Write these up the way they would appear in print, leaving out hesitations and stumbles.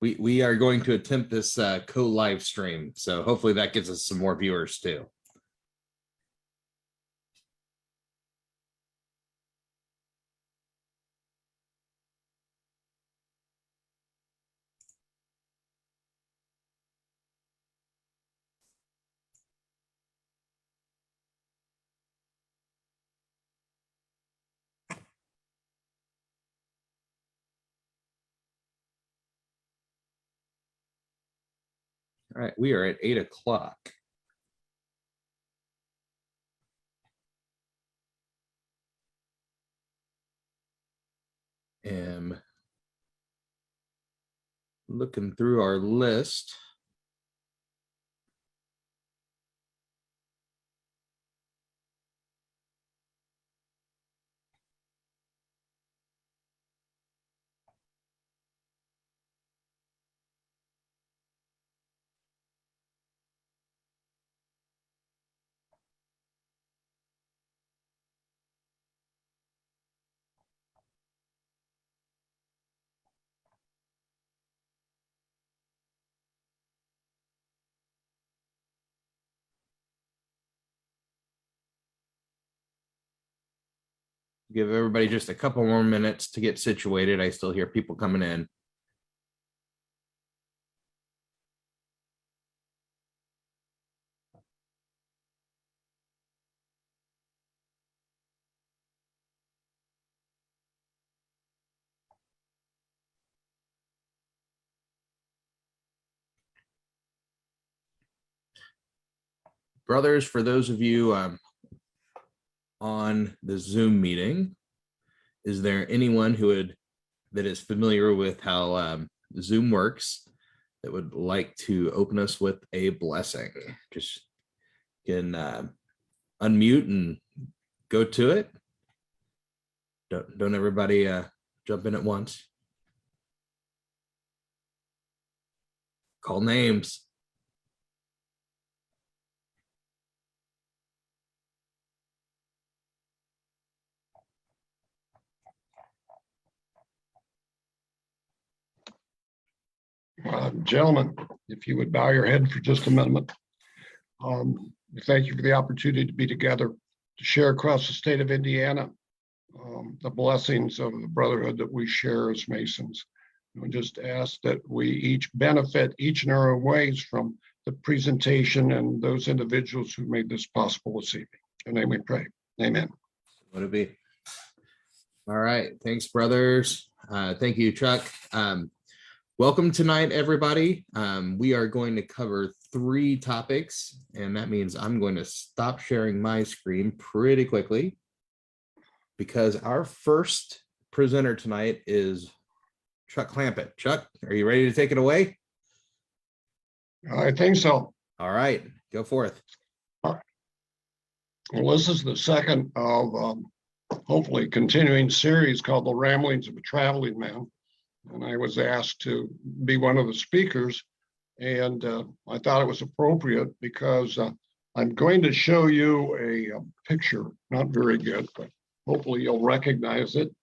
We are going to attempt this co-live stream, so hopefully that gives us some more viewers too. All right, we are at 8 o'clock. Am looking through our list. Give everybody just a couple more minutes to get situated. I still hear people coming in. Brothers, for those of you on the Zoom meeting, is there anyone that is familiar with how Zoom works that would like to open us with a blessing? Just can unmute and go to it. Don't everybody jump in at once. Call names. Gentlemen, if you would bow your head for just a moment. Thank you for the opportunity to be together to share across the state of Indiana the blessings of the brotherhood that we share as Masons. And just ask that we each benefit each in our own ways from the presentation and those individuals who made this possible this evening. In your name we pray. Amen. Would it be? All right. Thanks, brothers. Thank you, Chuck. Welcome tonight, everybody. We are going to cover 3 topics, and that means I'm going to stop sharing my screen pretty quickly because our first presenter tonight is Chuck Clampitt. Chuck, are you ready to take it away? I think so. All right, go forth. All right. Well, this is the second of hopefully continuing series called The Ramblings of a Traveling Man. And I was asked to be one of the speakers, and I thought it was appropriate because I'm going to show you a picture, not very good, but hopefully you'll recognize it.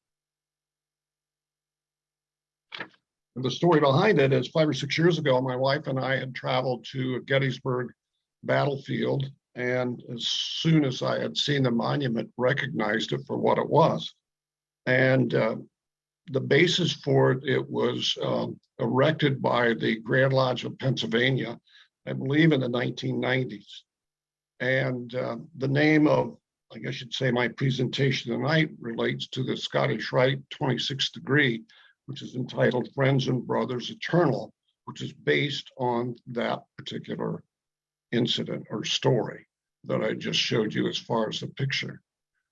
And the story behind it is 5 or 6 years ago, my wife and I had traveled to Gettysburg battlefield, and as soon as I had seen the monument, recognized it for what it was. And the basis for it was erected by the Grand Lodge of Pennsylvania, I believe in the 1990s. And the name of, I guess you'd say, my presentation tonight relates to the Scottish Rite 26th degree, which is entitled Friends and Brothers Eternal, which is based on that particular incident or story that I just showed you as far as the picture.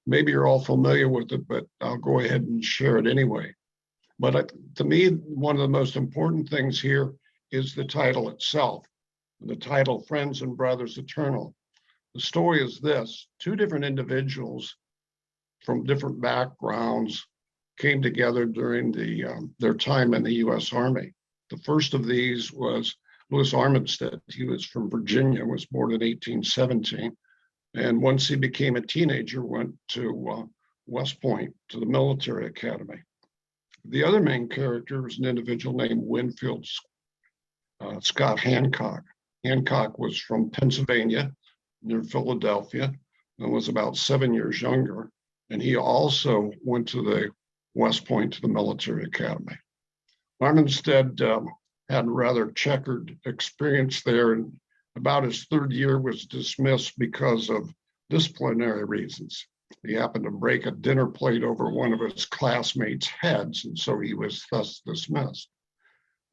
Maybe you're all familiar with it, but I'll go ahead and share it anyway. But to me, one of the most important things here is the title itself. The title, Friends and Brothers Eternal. The story is this: 2 different individuals from different backgrounds came together during their time in the U.S. Army. The first of these was Louis Armistead. He was from Virginia, was born in 1817. And once he became a teenager, went to West Point, to the military academy. The other main character is an individual named Winfield Scott Hancock. Hancock was from Pennsylvania, near Philadelphia, and was about 7 years younger. And he also went to the West Point, to the military academy. Armistead had a rather checkered experience there, and about his third year was dismissed because of disciplinary reasons. He happened to break a dinner plate over one of his classmates' heads, and so he was thus dismissed.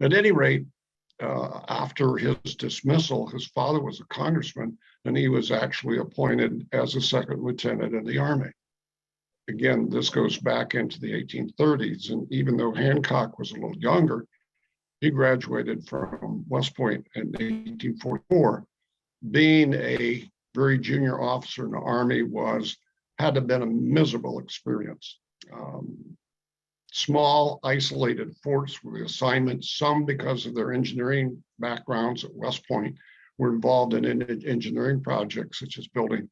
At any rate, after his dismissal, his father was a congressman, and he was actually appointed as a second lieutenant in the Army. Again, this goes back into the 1830s, and even though Hancock was a little younger, he graduated from West Point in 1844. Being a very junior officer in the Army had to have been a miserable experience. Small, isolated forts were the assignments. Some, because of their engineering backgrounds at West Point, were involved in engineering projects such as building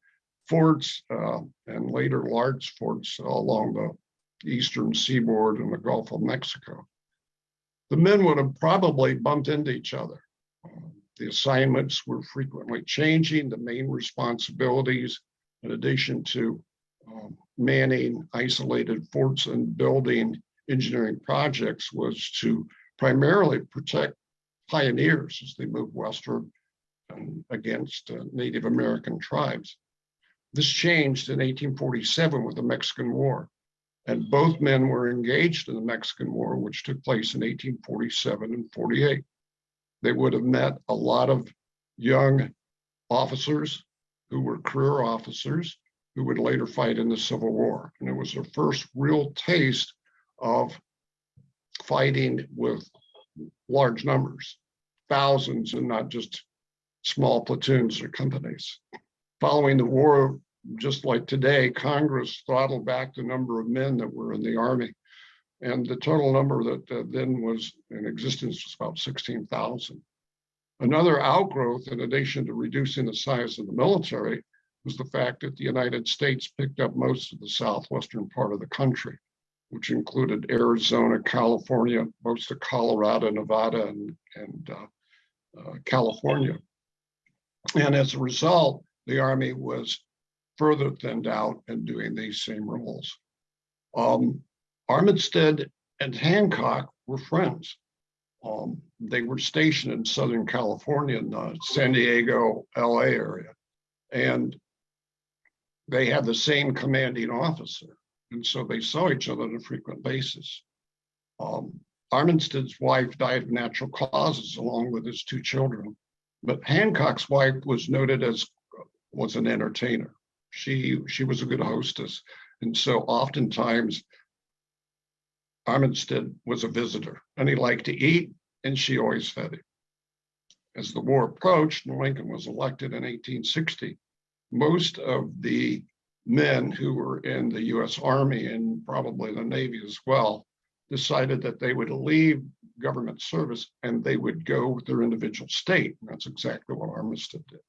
forts and later large forts along the eastern seaboard and the Gulf of Mexico. The men would have probably bumped into each other. The assignments were frequently changing. The main responsibilities, in addition to manning isolated forts and building engineering projects, was to primarily protect pioneers as they moved westward against Native American tribes. This changed in 1847 with the Mexican War, and both men were engaged in the Mexican War, which took place in 1847 and 48. They would have met a lot of young officers who were career officers who would later fight in the Civil War. And it was their first real taste of fighting with large numbers, thousands, and not just small platoons or companies. Following the war, just like today, Congress throttled back the number of men that were in the Army. And the total number that then was in existence was about 16,000. Another outgrowth, in addition to reducing the size of the military, was the fact that the United States picked up most of the southwestern part of the country, which included Arizona, California, most of Colorado, Nevada, and California. And as a result, the Army was further thinned out and doing these same roles. Armistead and Hancock were friends. They were stationed in Southern California, in the San Diego, LA area, and they had the same commanding officer. And so they saw each other on a frequent basis. Armistead's wife died of natural causes along with his two children, but Hancock's wife was noted as an entertainer. She was a good hostess. And so oftentimes Armistead was a visitor, and he liked to eat, and she always fed him. As the war approached and Lincoln was elected in 1860, most of the men who were in the U.S. Army and probably the Navy as well decided that they would leave government service and they would go with their individual state. And that's exactly what Armistead did.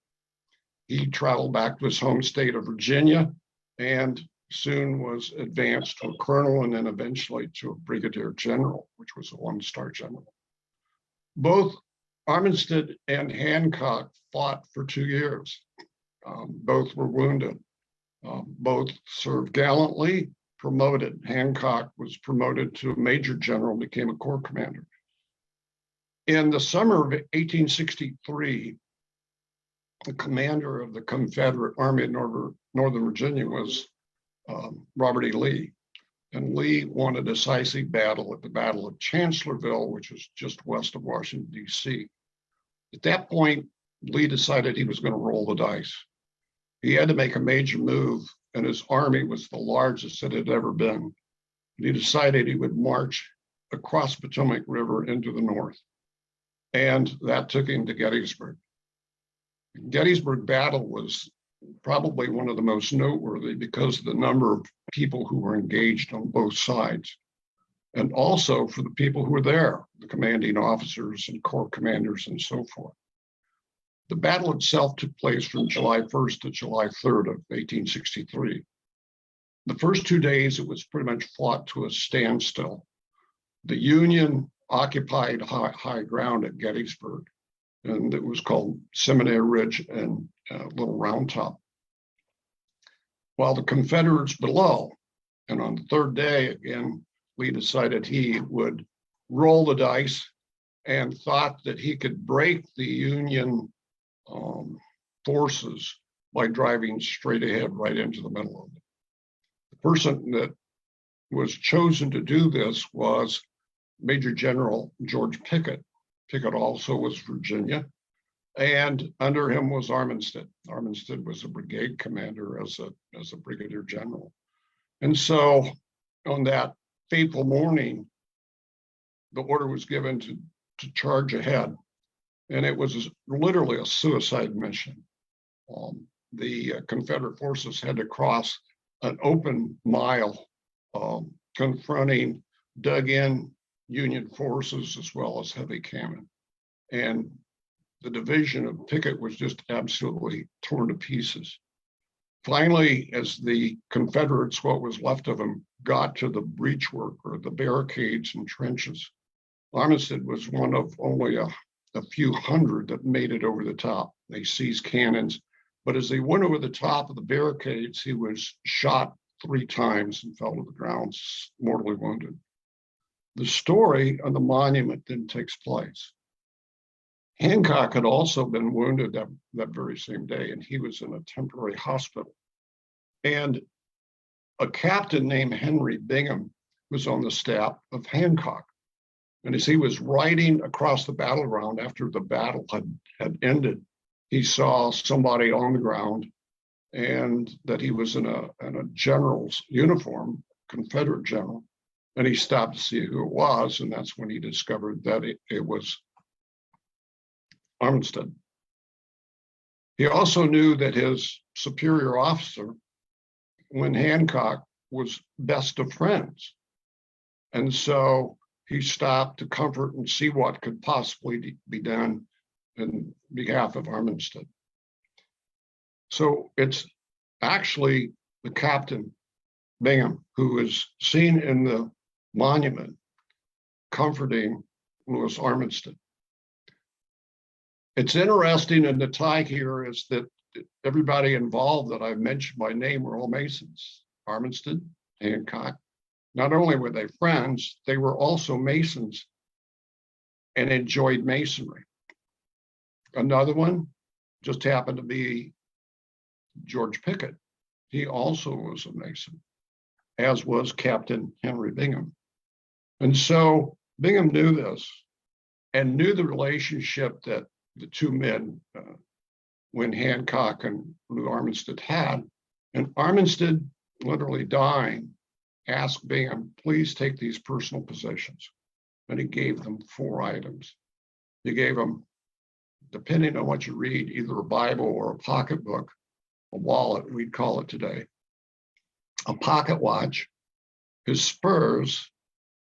He traveled back to his home state of Virginia and soon was advanced to a colonel and then eventually to a brigadier general, which was a one-star general. Both Armistead and Hancock fought for 2 years. Both were wounded. Both served gallantly, promoted. Hancock was promoted to a major general, became a corps commander. In the summer of 1863, the commander of the Confederate Army in Northern Virginia was Robert E. Lee. And Lee won a decisive battle at the Battle of Chancellorsville, which was just west of Washington, D.C. At that point, Lee decided he was going to roll the dice. He had to make a major move, and his army was the largest it had ever been. And he decided he would march across Potomac River into the north. And that took him to Gettysburg. The Gettysburg battle was probably one of the most noteworthy because of the number of people who were engaged on both sides. And also for the people who were there, the commanding officers and corps commanders and so forth. The battle itself took place from July 1st to July 3rd of 1863. The first 2 days, it was pretty much fought to a standstill. The Union occupied high ground at Gettysburg, and it was called Seminary Ridge and Little Round Top. While the Confederates below, and on the third day, again, Lee decided he would roll the dice and thought that he could break the Union forces by driving straight ahead right into the middle of it. The person that was chosen to do this was Major General George Pickett. Pickett also was Virginia, and under him was Armistead. Armistead was a brigade commander as a brigadier general. And so on that fateful morning, the order was given to charge ahead, and it was literally a suicide mission. The Confederate forces had to cross an open mile, confronting dug-in Union forces as well as heavy cannon. And the division of Pickett was just absolutely torn to pieces. Finally, as the Confederates, what was left of them, got to the breachwork or the barricades and trenches, Armistead was one of only a few hundred that made it over the top. They seized cannons, but as they went over the top of the barricades, he was shot 3 times and fell to the ground, mortally wounded. The story on the monument then takes place. Hancock had also been wounded that very same day, and he was in a temporary hospital. And a captain named Henry Bingham was on the staff of Hancock. And as he was riding across the battleground after the battle had ended, he saw somebody on the ground and that he was in a general's uniform, Confederate general. And he stopped to see who it was, and that's when he discovered that it was Armistead. He also knew that his superior officer, when Hancock, was best of friends. And so he stopped to comfort and see what could possibly be done in behalf of Armistead. So it's actually the captain, Bingham, who is seen in the monument comforting Louis Armistead. It's interesting, and the tie here is that everybody involved that I've mentioned by name were all Masons. Armistead, Hancock. Not only were they friends, they were also Masons and enjoyed Masonry. Another one just happened to be George Pickett. He also was a Mason, as was Captain Henry Bingham. And so Bingham knew this and knew the relationship that the two men, when Hancock and Lou Armistead had. And Armistead, literally dying, asked Bingham, please take these personal possessions. And he gave them 4 items. He gave them, depending on what you read, either a Bible or a pocketbook, a wallet, we'd call it today, a pocket watch, his spurs,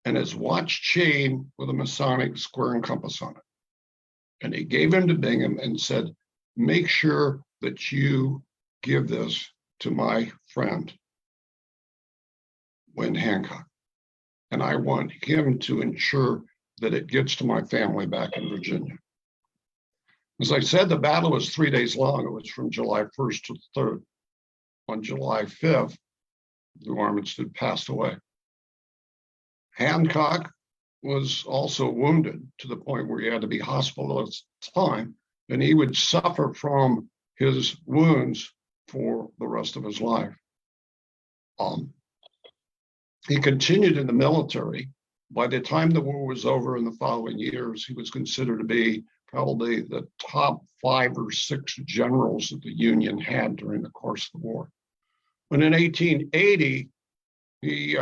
and his watch chain with a Masonic square and compass on it. And he gave him to Bingham and said, make sure that you give this to my friend, Wayne Hancock. And I want him to ensure that it gets to my family back in Virginia. As I said, the battle was 3 days long. It was from July 1st to the 3rd. On July 5th, Lou Armistead passed away. Hancock was also wounded to the point where he had to be hospitalized at the time, and he would suffer from his wounds for the rest of his life. He continued in the military. By the time the war was over in the following years, he was considered to be probably the top 5 or 6 generals that the Union had during the course of the war. But in 1880, he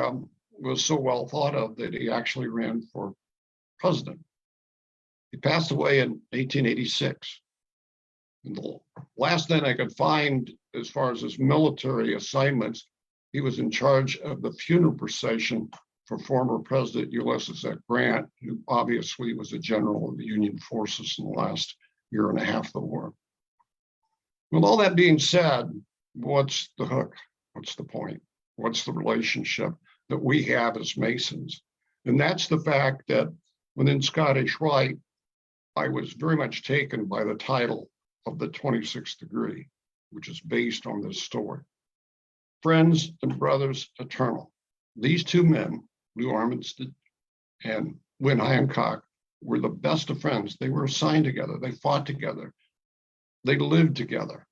was so well thought of that he actually ran for president. He passed away in 1886. And the last thing I could find as far as his military assignments, he was in charge of the funeral procession for former President Ulysses S. Grant, who obviously was a general of the Union forces in the last year and a half of the war. With all that being said, what's the hook? What's the point? What's the relationship that we have as Masons? And that's the fact that within Scottish Rite, I was very much taken by the title of the 26th degree, which is based on this story. Friends and brothers eternal. These two men, Lou Armistead and Win Hancock, were the best of friends. They were assigned together. They fought together. They lived together.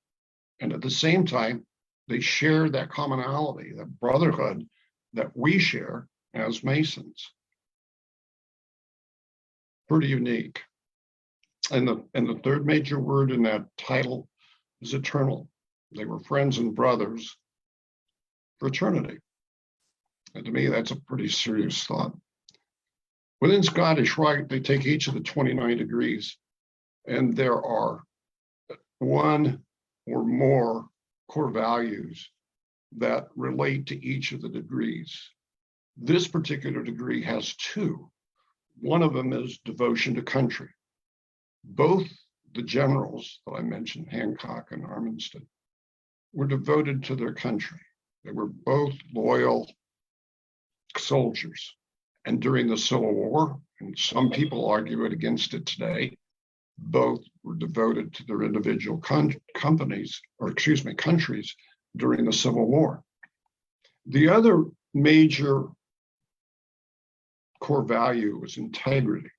And at the same time, they shared that commonality, that brotherhood that we share as Masons. Pretty unique. And the third major word in that title is eternal. They were friends and brothers for eternity. And to me, that's a pretty serious thought. Within Scottish Rite, they take each of the 29 degrees, and there are one or more core values that relate to each of the degrees. This particular degree has two. One of them is devotion to country. Both the generals that I mentioned, Hancock and Armistead, were devoted to their country. They were both loyal soldiers. And during the Civil War, and some people argue it against it today, both were devoted to their individual countries during the Civil War. The other major core value was integrity.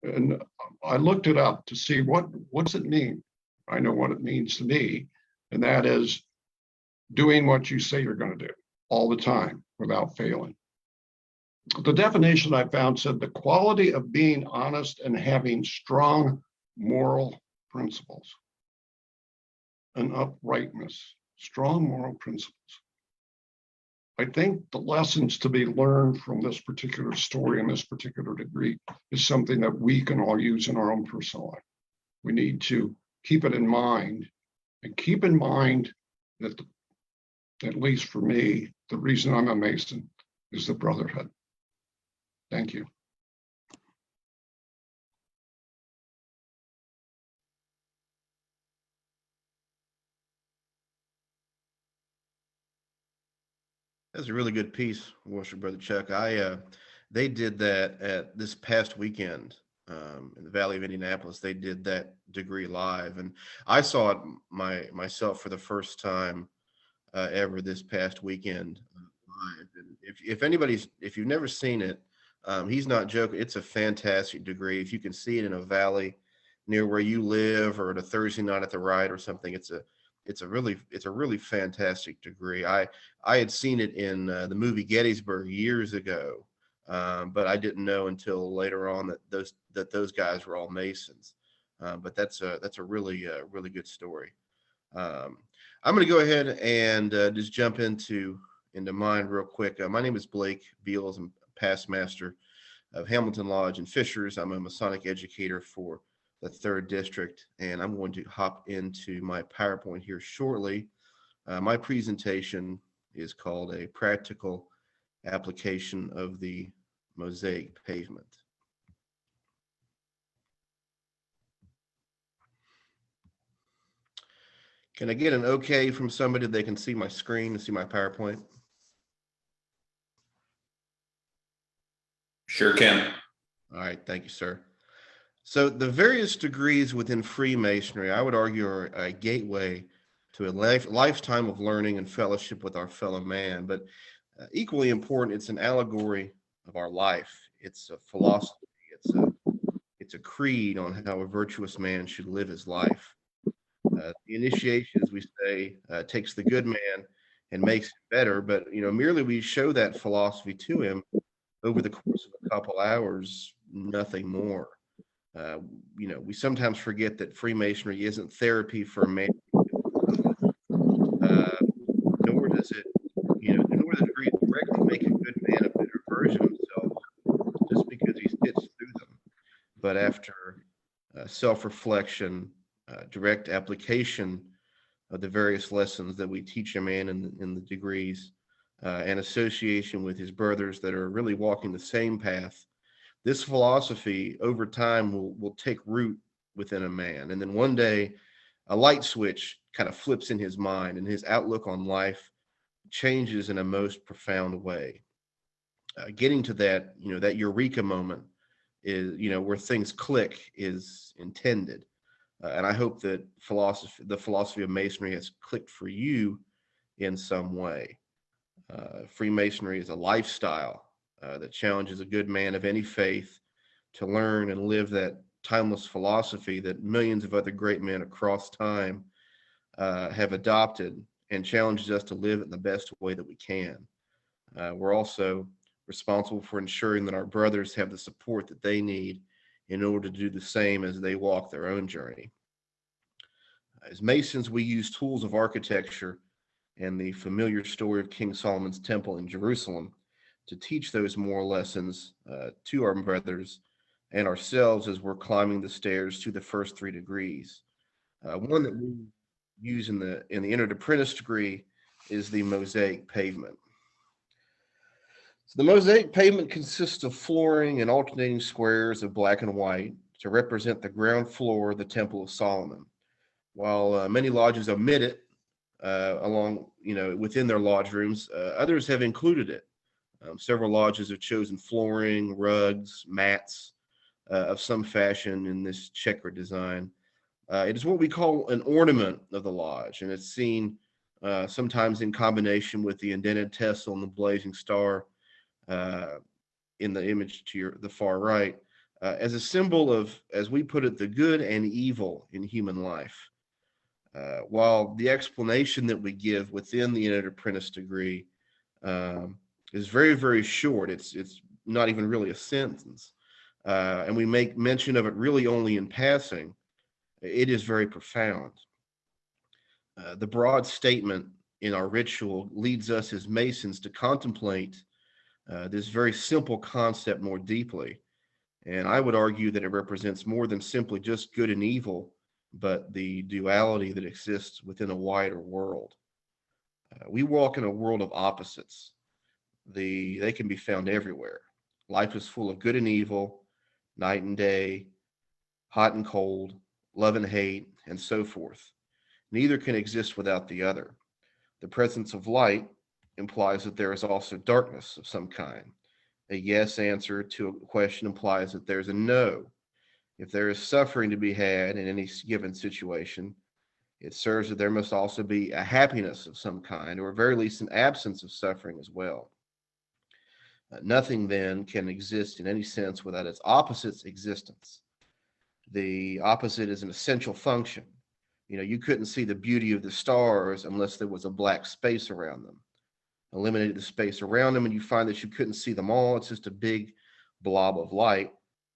And I looked it up to see what's it mean. I know what it means to me, and that is doing what you say you're going to do all the time without failing. The definition I found said the quality of being honest and having strong moral principles and uprightness, strong moral principles. I think the lessons to be learned from this particular story and this particular degree is something that we can all use in our own personal life. We need to keep it in mind, and keep in mind that, at least for me, the reason I'm a Mason is the brotherhood. Thank you. That's a really good piece, Worship Brother Chuck. They did that at this past weekend in the Valley of Indianapolis. They did that degree live, and I saw it myself for the first time ever this past weekend live. And if you've never seen it, he's not joking. It's a fantastic degree. If you can see it in a valley near where you live, or at a Thursday night at the Rite or something, it's a really fantastic degree. I had seen it in the movie Gettysburg years ago, but I didn't know until later on that those guys were all Masons. But that's a really good story. I'm going to go ahead and just jump into mine real quick. My name is Blake Beals. I'm past master of Hamilton Lodge and Fishers. I'm a Masonic educator for the 3rd District, and I'm going to hop into my PowerPoint here shortly. My presentation is called A Practical Application of the Mosaic Pavement. Can I get an okay from somebody that they can see my screen and see my PowerPoint? Sure can. All right, thank you, sir. So the various degrees within Freemasonry, I would argue, are a gateway to a lifetime of learning and fellowship with our fellow man. But equally important, it's an allegory of our life. It's a philosophy. It's a creed on how a virtuous man should live his life. The initiation, as we say, takes the good man and makes it better. But merely we show that philosophy to him over the course of a couple hours, nothing more. We sometimes forget that Freemasonry isn't therapy for a man, nor does the degree directly make a good man a better version of himself just because he sits through them. But after self-reflection, direct application of the various lessons that we teach a man in the degrees, and association with his brothers that are really walking the same path, this philosophy over time will take root within a man. And then one day a light switch kind of flips in his mind, and his outlook on life changes in a most profound way. Getting to that, that eureka moment is, where things click is intended. And I hope that the philosophy of Masonry has clicked for you in some way. Freemasonry is a lifestyle that challenges a good man of any faith to learn and live that timeless philosophy that millions of other great men across time have adopted, and challenges us to live it in the best way that we can. We're also responsible for ensuring that our brothers have the support that they need in order to do the same as they walk their own journey. As Masons, we use tools of architecture and the familiar story of King Solomon's temple in Jerusalem to teach those moral lessons to our brothers and ourselves as we're climbing the stairs to the first 3 degrees. One that we use in the entered apprentice degree is the Mosaic pavement. So the Mosaic pavement consists of flooring and alternating squares of black and white to represent the ground floor of the Temple of Solomon. While many lodges omit it within their lodge rooms, others have included it. Several lodges have chosen flooring, rugs, mats of some fashion in this checkered design. It is what we call an ornament of the lodge, and it's seen sometimes in combination with the indented tassel and the blazing star in the image to the far right, as a symbol of, as we put it, the good and evil in human life. While the explanation that we give within the entered apprentice degree is very, very short, it's not even really a sentence, and we make mention of it really only in passing, it is very profound. The broad statement in our ritual leads us as Masons to contemplate this very simple concept more deeply. And I would argue that it represents more than simply just good and evil, but the duality that exists within a wider world. We walk in a world of opposites. They can be found everywhere. Life is full of good and evil, night and day, hot and cold, love and hate, and so forth. Neither can exist without the other. The presence of light implies that there is also darkness of some kind. A yes answer to a question implies that there's a no. If there is suffering to be had in any given situation, it serves that there must also be a happiness of some kind, or at very least an absence of suffering as well. Nothing then can exist in any sense without its opposite's existence. The opposite is an essential function. You couldn't see the beauty of the stars unless there was a black space around them. Eliminated the space around them, and you find that you couldn't see them all. It's just a big blob of light,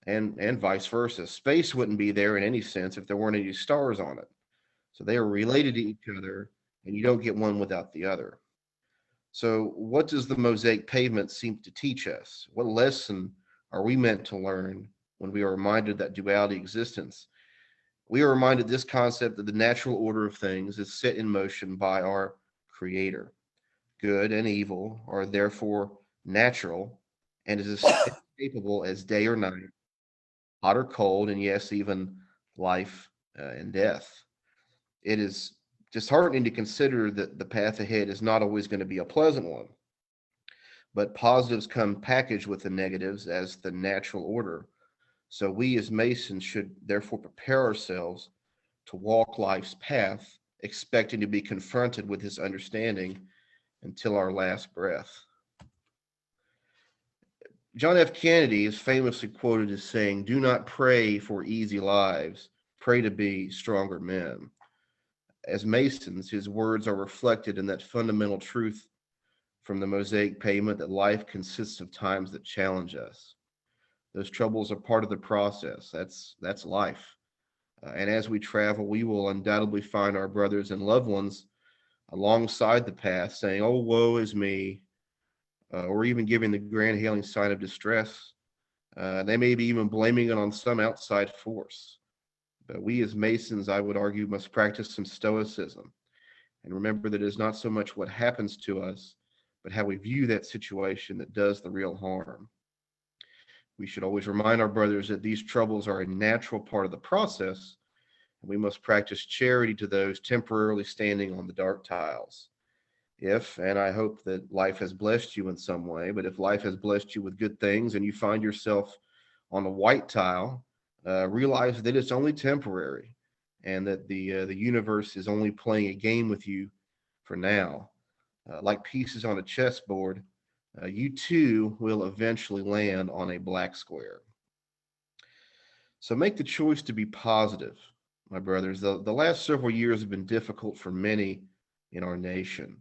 and vice versa. Space wouldn't be there in any sense if there weren't any stars on it. So they are related to each other, and you don't get one without the other. So what does the Mosaic pavement seem to teach us? What lesson are we meant to learn when we are reminded that duality existence? We are reminded this concept that the natural order of things is set in motion by our Creator. Good and evil are therefore natural and is as capable as day or night, hot or cold, and yes, even life and death. It is disheartening to consider that the path ahead is not always going to be a pleasant one, but positives come packaged with the negatives as the natural order. So we as Masons should therefore prepare ourselves to walk life's path, expecting to be confronted with this understanding until our last breath. John F. Kennedy is famously quoted as saying, "Do not pray for easy lives, pray to be stronger men." As Masons, his words are reflected in that fundamental truth from the Mosaic pavement that life consists of times that challenge us. Those troubles are part of the process. That's life. And as we travel, we will undoubtedly find our brothers and loved ones alongside the path saying, "Oh, woe is me," or even giving the grand hailing sign of distress. They may be even blaming it on some outside force. But we as Masons, I would argue, must practice some stoicism and remember that it is not so much what happens to us, but how we view that situation that does the real harm. We should always remind our brothers that these troubles are a natural part of the process, and we must practice charity to those temporarily standing on the dark tiles. If, and I hope that life has blessed you in some way, but if life has blessed you with good things and you find yourself on the white tile, realize that it's only temporary and that the universe is only playing a game with you for now. Like pieces on a chessboard, you too will eventually land on a black square. So make the choice to be positive, my brothers. The last several years have been difficult for many in our nation.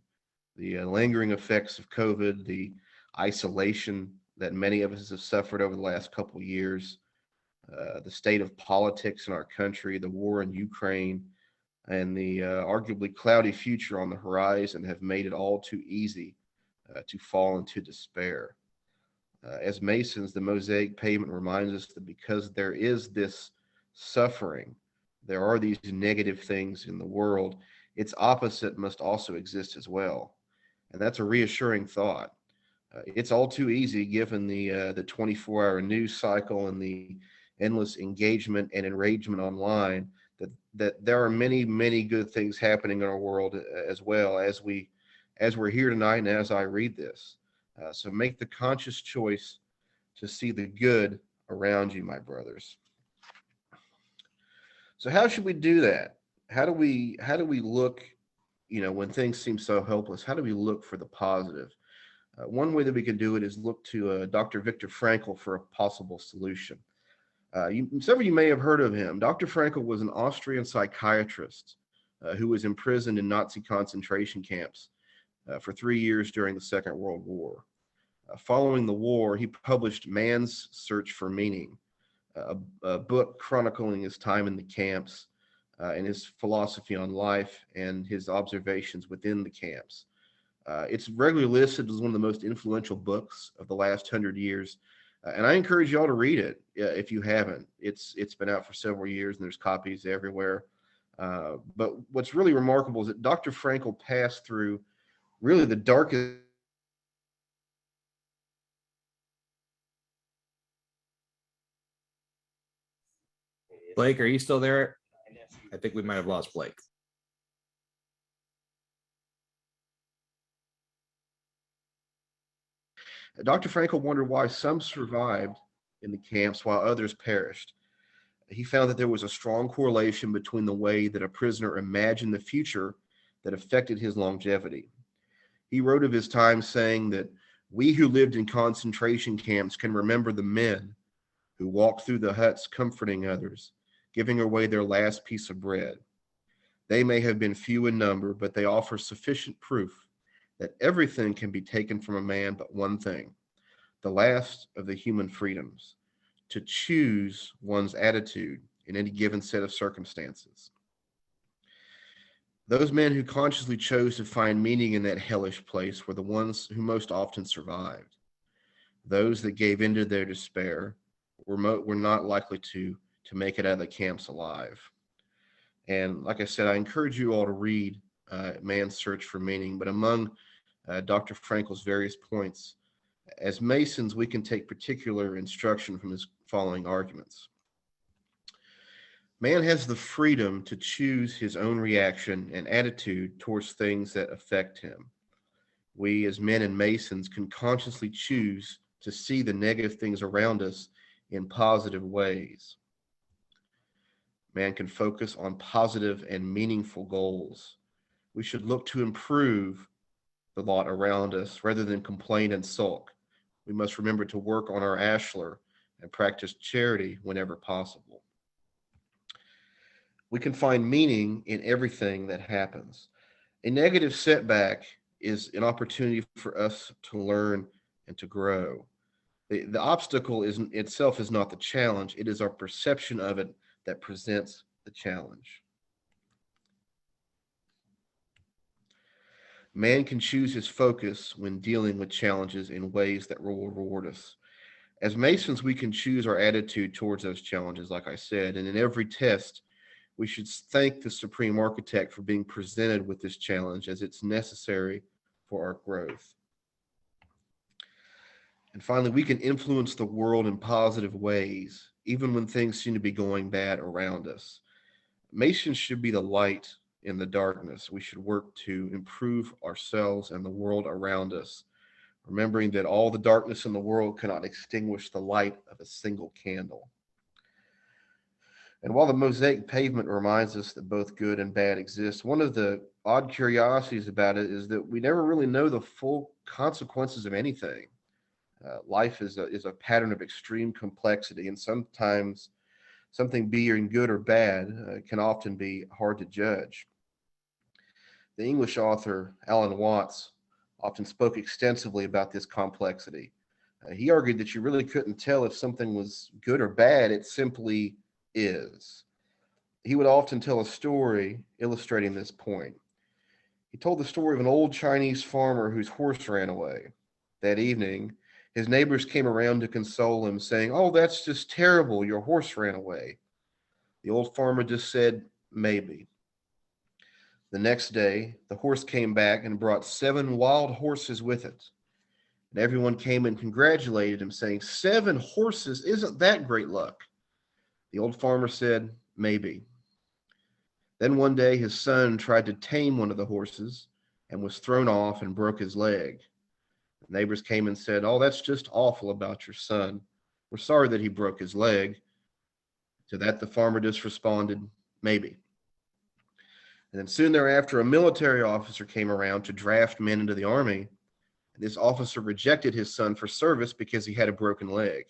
The lingering effects of COVID, the isolation that many of us have suffered over the last couple of years, the state of politics in our country, the war in Ukraine, and the arguably cloudy future on the horizon have made it all too easy to fall into despair. As Masons, the Mosaic Pavement reminds us that because there is this suffering, there are these negative things in the world, its opposite must also exist as well. And that's a reassuring thought. It's all too easy, given the 24-hour news cycle and the endless engagement and enragement online, that there are many good things happening in our world as well as we're here tonight and as I read this. So make the conscious choice to see the good around you, my brothers. So how should we do that? How do we look, when things seem so helpless? How do we look for the positive? One way that we can do it is look to Dr. Viktor Frankl for a possible solution. Some of you may have heard of him. Dr. Frankl was an Austrian psychiatrist who was imprisoned in Nazi concentration camps for 3 years during the Second World War. Following the war, he published Man's Search for Meaning, a book chronicling his time in the camps and his philosophy on life and his observations within the camps. It's regularly listed as one of the most influential books of the last 100 years. And I encourage y'all to read it if you haven't. It's been out for several years and there's copies everywhere. But what's really remarkable is that Dr. Frankl passed through really the darkest. Blake, are you still there? I think we might have lost Blake. Dr. Frankl wondered why some survived in the camps while others perished. He found that there was a strong correlation between the way that a prisoner imagined the future that affected his longevity. He wrote of his time saying that we who lived in concentration camps can remember the men who walked through the huts comforting others, giving away their last piece of bread. They may have been few in number, but they offer sufficient proof that everything can be taken from a man but one thing, the last of the human freedoms, to choose one's attitude in any given set of circumstances. Those men who consciously chose to find meaning in that hellish place were the ones who most often survived. Those that gave into their despair were not likely to make it out of the camps alive. And like I said, I encourage you all to read Man's Search for Meaning, but among Dr. Frankl's various points, as Masons, we can take particular instruction from his following arguments. Man has the freedom to choose his own reaction and attitude towards things that affect him. We, as men and Masons, can consciously choose to see the negative things around us in positive ways. Man can focus on positive and meaningful goals. We should look to improve the lot around us rather than complain and sulk. We must remember to work on our ashlar and practice charity whenever possible. We can find meaning in everything that happens. A negative setback is an opportunity for us to learn and to grow. The obstacle itself is not the challenge. It is our perception of it that presents the challenge. Man can choose his focus when dealing with challenges in ways that will reward us. As Masons, we can choose our attitude towards those challenges, like I said, and in every test, we should thank the Supreme Architect for being presented with this challenge, as it's necessary for our growth. And finally, we can influence the world in positive ways, even when things seem to be going bad around us. Masons should be the light in the darkness. We should work to improve ourselves and the world around us remembering that all the darkness in the world cannot extinguish the light of a single candle. And while the Mosaic pavement reminds us that both good and bad exist, one of the odd curiosities about it is that we never really know the full consequences of anything. Life is a pattern of extreme complexity, and sometimes something being good or bad can often be hard to judge. The English author Alan Watts often spoke extensively about this complexity. He argued that you really couldn't tell if something was good or bad, it simply is. He would often tell a story illustrating this point. He told the story of an old Chinese farmer whose horse ran away. That evening, his neighbors came around to console him, saying, "Oh, that's just terrible, your horse ran away." The old farmer just said, "Maybe." The next day, the horse came back and brought 7 wild horses with it. And everyone came and congratulated him, saying, 7 horses, isn't that great luck? The old farmer said, "Maybe." Then one day his son tried to tame one of the horses and was thrown off and broke his leg. The neighbors came and said, "Oh, that's just awful about your son. We're sorry that he broke his leg." To that the farmer just responded, "Maybe." And then soon thereafter, a military officer came around to draft men into the army. And this officer rejected his son for service because he had a broken leg.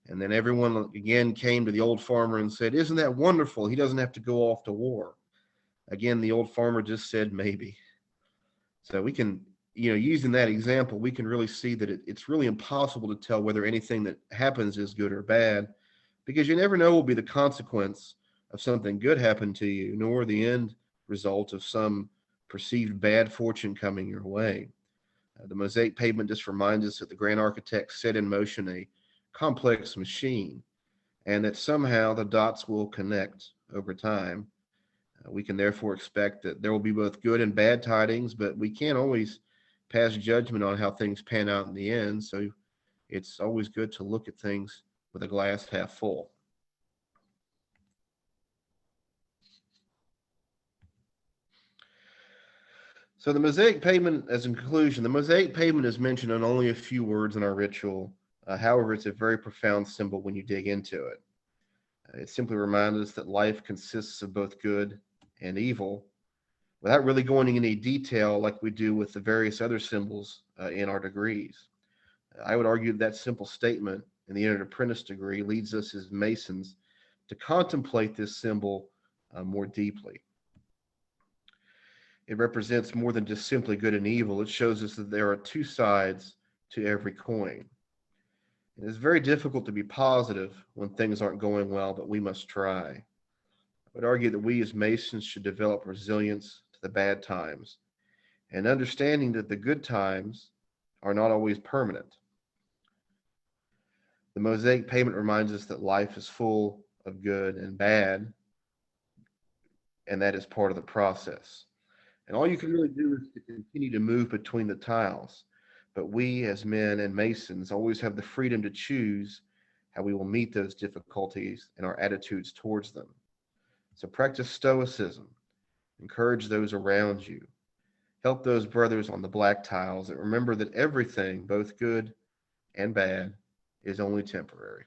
And then everyone again came to the old farmer and said, "Isn't that wonderful? He doesn't have to go off to war." Again, the old farmer just said, "Maybe." So we can, using that example, we can really see that it's really impossible to tell whether anything that happens is good or bad, because you never know what will be the consequence of something good happened to you, nor the end result of some perceived bad fortune coming your way. The Mosaic pavement just reminds us that the grand architect set in motion a complex machine, and that somehow the dots will connect over time. We can therefore expect that there will be both good and bad tidings, but we can't always pass judgment on how things pan out in the end. So it's always good to look at things with a glass half full. So the Mosaic pavement, as in conclusion, the Mosaic pavement is mentioned in only a few words in our ritual. However, it's a very profound symbol when you dig into it. It simply reminds us that life consists of both good and evil, without really going into any detail like we do with the various other symbols in our degrees. I would argue that simple statement in the entered apprentice degree leads us as Masons to contemplate this symbol more deeply. It represents more than just simply good and evil. It shows us that there are 2 sides to every coin. It is very difficult to be positive when things aren't going well, but we must try. I would argue that we as Masons should develop resilience to the bad times and understanding that the good times are not always permanent. The Mosaic pavement reminds us that life is full of good and bad, and that is part of the process. And all you can really do is to continue to move between the tiles. But we as men and Masons always have the freedom to choose how we will meet those difficulties and our attitudes towards them. So practice stoicism, encourage those around you, help those brothers on the black tiles, and remember that everything, both good and bad, is only temporary.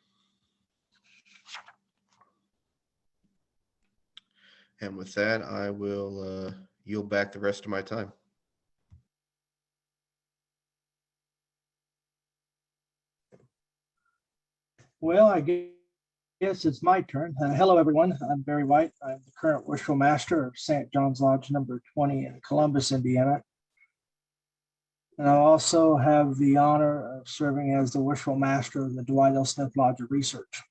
And with that, I will yield back the rest of my time. Well, I guess it's my turn. Hello, everyone. I'm Barry White. I'm the current Worshipful Master of St. John's Lodge number 20 in Columbus, Indiana. And I also have the honor of serving as the Worshipful Master of the Dwight L. Smith Lodge of Research.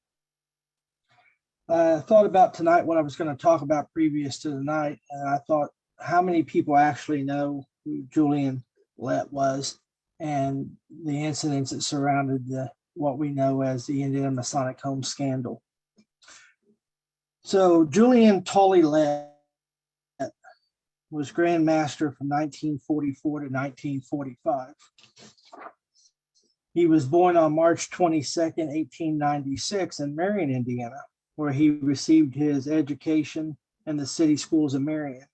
I thought about tonight what I was going to talk about previous to tonight, and I thought how many people actually know who Julian Lett was and the incidents that surrounded what we know as the Indiana Masonic Home Scandal. So Julian Tully Lett was Grand Master from 1944 to 1945. He was born on March 22nd, 1896 in Marion, Indiana, where he received his education in the city schools of Marion.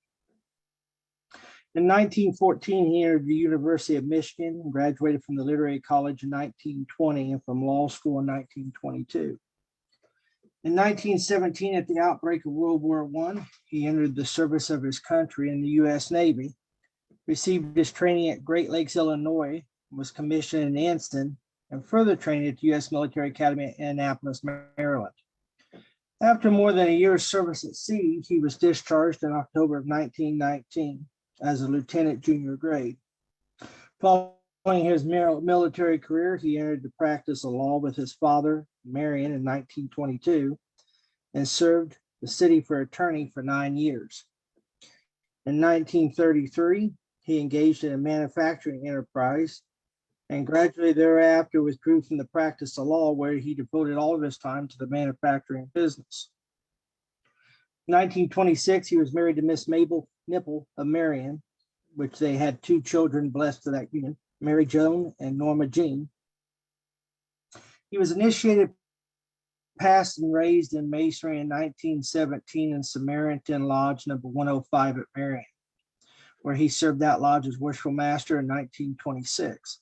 In 1914, he entered the University of Michigan and graduated from the Literary College in 1920 and from law school in 1922. In 1917, at the outbreak of World War I, he entered the service of his country in the U.S. Navy, received his training at Great Lakes, Illinois, was commissioned in Anston, and further training at the U.S. Military Academy in Annapolis, Maryland. After more than a year's service at sea, he was discharged in October of 1919 as a lieutenant junior grade. Following his military career, he entered the practice of law with his father, Marion, in 1922, and served the city for attorney for 9 years. In 1933, he engaged in a manufacturing enterprise and gradually thereafter withdrew from the practice of law, where he devoted all of his time to the manufacturing business. In 1926, he was married to Miss Mabel Nipple of Marion, which they had 2 children blessed to that union, Mary Joan and Norma Jean. He was initiated, passed, and raised in masonry in 1917 in Samaritan Lodge number 105 at Marion, where he served that lodge as worshipful master in 1926.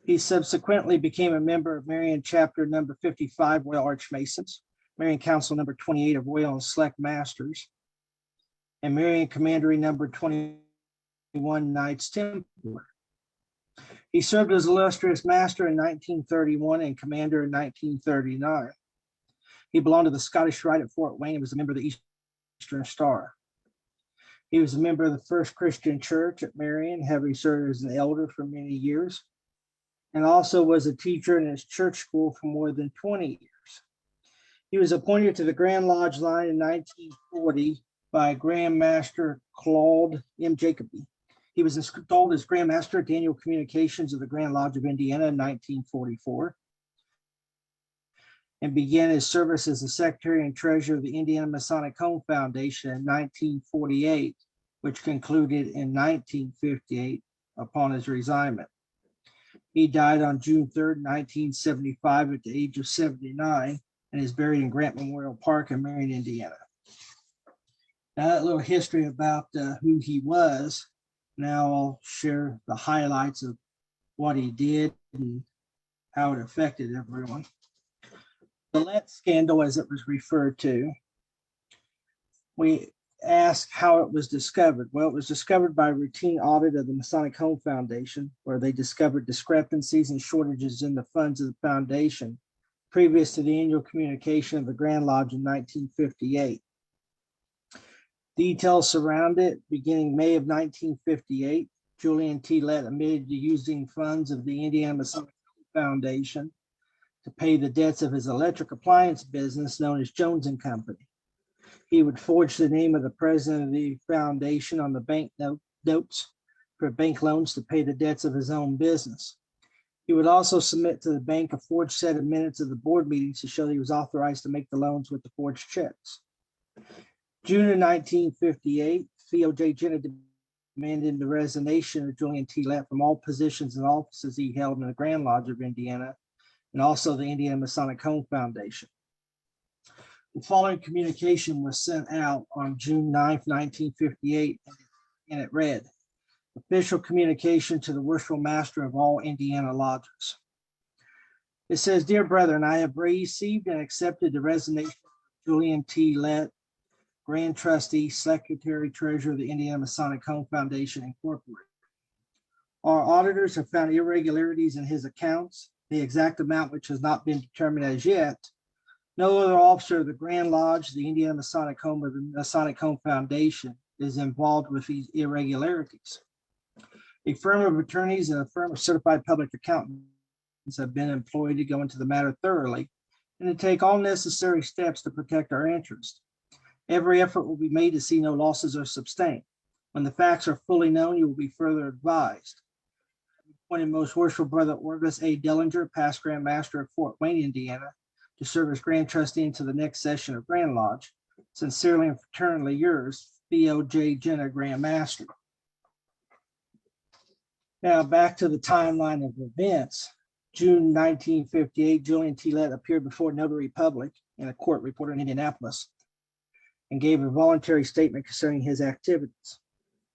He subsequently became a member of Marion chapter number 55 Royal Archmasons, Marion Council number 28 of Royal and Select Masters, and Marion Commandery number 21 Knights Templar. He served as illustrious master in 1931 and commander in 1939. He belonged to the Scottish Rite at Fort Wayne and was a member of the Eastern Star. He was a member of the First Christian Church at Marion, having served as an elder for many years, and also was a teacher in his church school for more than 20 years. He was appointed to the Grand Lodge line in 1940 by Grand Master Claude M. Jacoby. He was installed as Grand Master at the Annual Communications of the Grand Lodge of Indiana in 1944 and began his service as the Secretary and Treasurer of the Indiana Masonic Home Foundation in 1948, which concluded in 1958 upon his resignment. He died on June 3rd, 1975 at the age of 79 and is buried in Grant Memorial Park in Marion, Indiana. Now that little history about who he was. Now I'll share the highlights of what he did and how it affected everyone. The Lett scandal, as it was referred to, we asked how it was discovered. Well, it was discovered by a routine audit of the Masonic Home Foundation, where they discovered discrepancies and shortages in the funds of the foundation previous to the annual communication of the Grand Lodge in 1958. Details surround it. Beginning May of 1958, Julian T. Lett admitted to using funds of the Indiana Masonic Foundation to pay the debts of his electric appliance business known as Jones and Company. He would forge the name of the president of the foundation on the bank notes for bank loans to pay the debts of his own business. He would also submit to the bank a forged set of minutes of the board meetings to show that he was authorized to make the loans with the forged checks. June of 1958, Theo J. Jenner demanded the resignation of Julian T. Lett from all positions and offices he held in the Grand Lodge of Indiana and also the Indiana Masonic Home Foundation. The following communication was sent out on June 9th, 1958, and it read, "Official communication to the worshipful master of all Indiana lodges." It says, "Dear brethren, I have received and accepted the resignation of Julian T. Lett, Grand Trustee, Secretary, Treasurer of the Indiana Masonic Home Foundation, Incorporated. Our auditors have found irregularities in his accounts, the exact amount which has not been determined as yet. No other officer of the Grand Lodge, the Indiana Masonic Home, or the Masonic Home Foundation is involved with these irregularities. A firm of attorneys and a firm of certified public accountants have been employed to go into the matter thoroughly and to take all necessary steps to protect our interest. Every effort will be made to see no losses are sustained. When the facts are fully known, you will be further advised. Appointed Most Worshipful Brother Orvis A. Dellinger, past Grand Master of Fort Wayne, Indiana, to serve as Grand Trustee until the next session of Grand Lodge. Sincerely and fraternally yours, Theo J. Jenner, Grand Master." Now back to the timeline of events. June 1958, Julian T. Lett appeared before Notary Public in a court reporter in Indianapolis and gave a voluntary statement concerning his activities.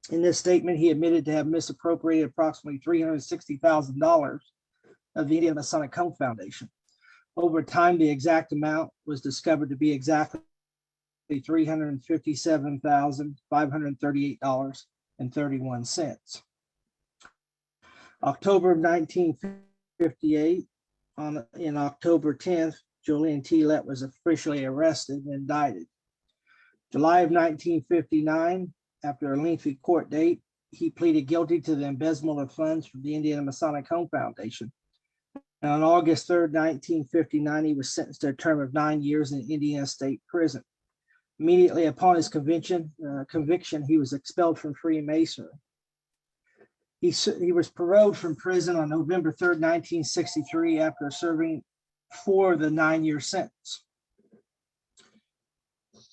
In this statement, he admitted to have misappropriated approximately $360,000 of the Indiana Masonic Home Foundation. Over time, the exact amount was discovered to be exactly $357,538.31. October of 1958, in October 10th, Julian T. Lett was officially arrested and indicted. July of 1959, after a lengthy court date, he pleaded guilty to the embezzlement of funds from the Indiana Masonic Home Foundation. And on August 3rd, 1959, he was sentenced to a term of 9 years in Indiana State Prison. Immediately upon his conviction, he was expelled from Freemasonry. He was paroled from prison on November 3rd, 1963, after serving for the 9-year sentence.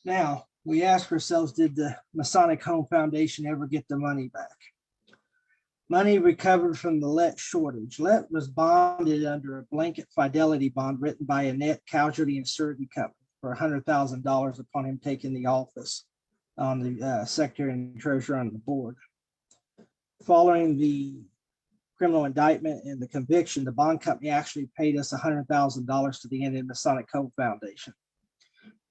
Now, we ask ourselves, did the Masonic Home Foundation ever get the money back? Money recovered from the Lett shortage. Lett was bonded under a blanket fidelity bond written by Annette Casualty and Surety Company for $100,000 upon him taking the office on the secretary and treasurer on the board. Following the criminal indictment and the conviction, the bond company actually paid us $100,000 to the Indiana Masonic Home Foundation.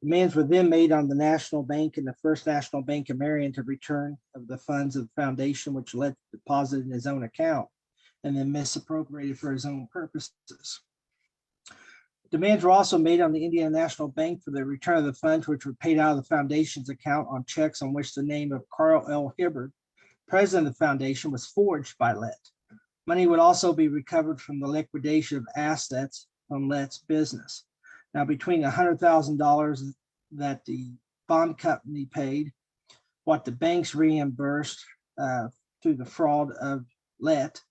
Demands were then made on the National Bank and the First National Bank of Marion to return of the funds of the foundation, which Lett deposited in his own account and then misappropriated for his own purposes. Demands were also made on the Indiana National Bank for the return of the funds, which were paid out of the foundation's account on checks on which the name of Carl L. Hibbard, president of the foundation, was forged by Lett. Money would also be recovered from the liquidation of assets from Lett's business. Now, between $100,000 that the bond company paid, what the banks reimbursed through the fraud of Lett,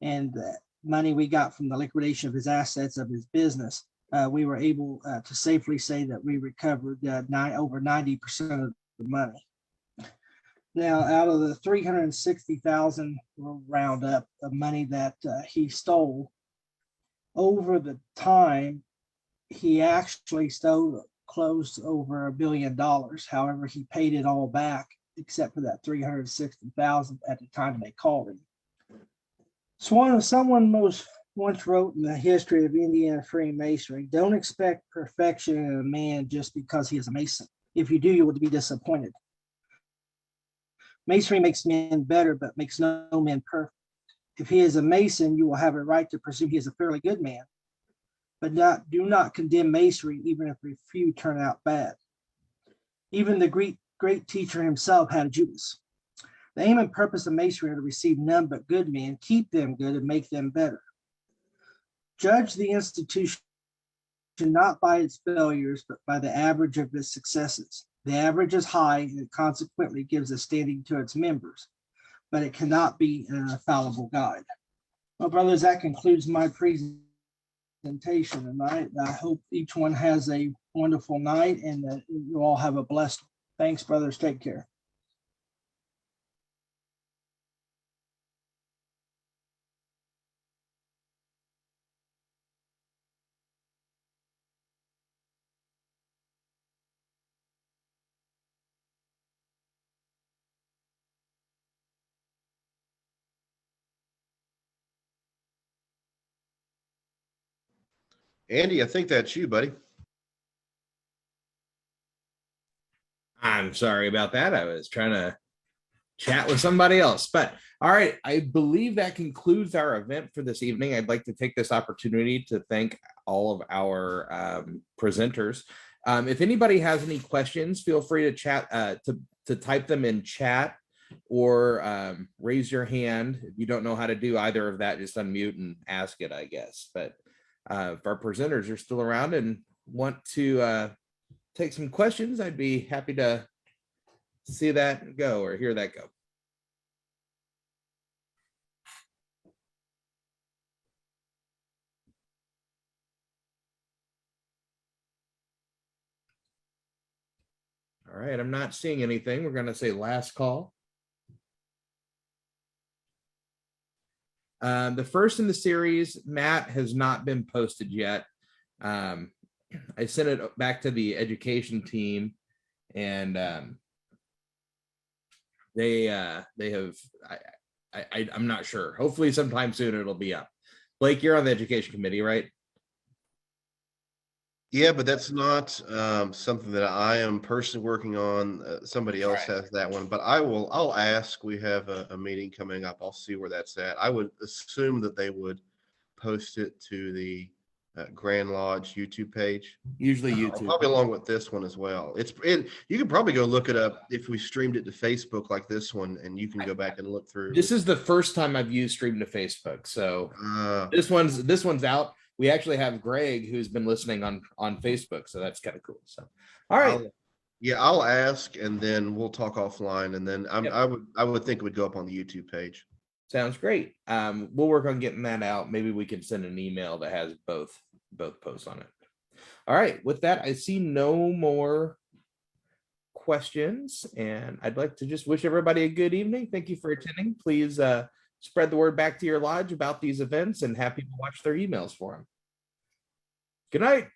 and the money we got from the liquidation of his assets of his business, we were able to safely say that we recovered over 90% of the money. Now, out of the $360,000 round up of money that he stole, over the time, he actually stole close over $1 billion. However, he paid it all back except for that $360,000 at the time they called him. Someone once wrote in the history of Indiana Freemasonry, don't expect perfection in a man just because he is a Mason. If you do, you will be disappointed. Masonry makes men better, but makes no men perfect. If he is a Mason, you will have a right to presume he is a fairly good man, but do not condemn Masonry, even if a few turn out bad. Even the great teacher himself had a Judas. The aim and purpose of Masonry are to receive none but good men, keep them good, and make them better. Judge the institution not by its failures, but by the average of its successes. The average is high, and it consequently gives a standing to its members, but it cannot be an infallible guide. Well, brothers, that concludes my presentation tonight. I hope each one has a wonderful night and that you all have a blessed one. Thanks, brothers. Take care. Andy, I think that's you, buddy. I'm sorry about that. I was trying to chat with somebody else, but all right. I believe that concludes our event for this evening. I'd like to take this opportunity to thank all of our presenters. If anybody has any questions, feel free to chat, to type them in chat or raise your hand. If you don't know how to do either of that, just unmute and ask it, I guess. But if our presenters are still around and want to take some questions, I'd be happy to see that go or hear that go. All right, I'm not seeing anything. We're going to say last call. The first in the series, Matt, has not been posted yet. I sent it back to the education team, and They have, I'm not sure. Hopefully sometime soon it'll be up. Blake, you're on the education committee, right? Yeah, but that's not something that I am personally working on. Somebody else has that one, but I'll ask. We have a meeting coming up. I'll see where that's at. I would assume that they would post it to the Grand Lodge YouTube page. Usually YouTube. Probably along with this one as well. You can probably go look it up if we streamed it to Facebook like this one, and you can go back and look through. This is the first time I've used Stream to Facebook, so this one's out. We actually have Greg who's been listening on Facebook, so that's kind of cool. So, all right. I'll ask, and then we'll talk offline, and then I would think it would go up on the YouTube page. Sounds great. We'll work on getting that out. Maybe we can send an email that has both posts on it. All right. With that, I see no more questions, and I'd like to just wish everybody a good evening. Thank you for attending. Please spread the word back to your lodge about these events and have people watch their emails for them. Good night.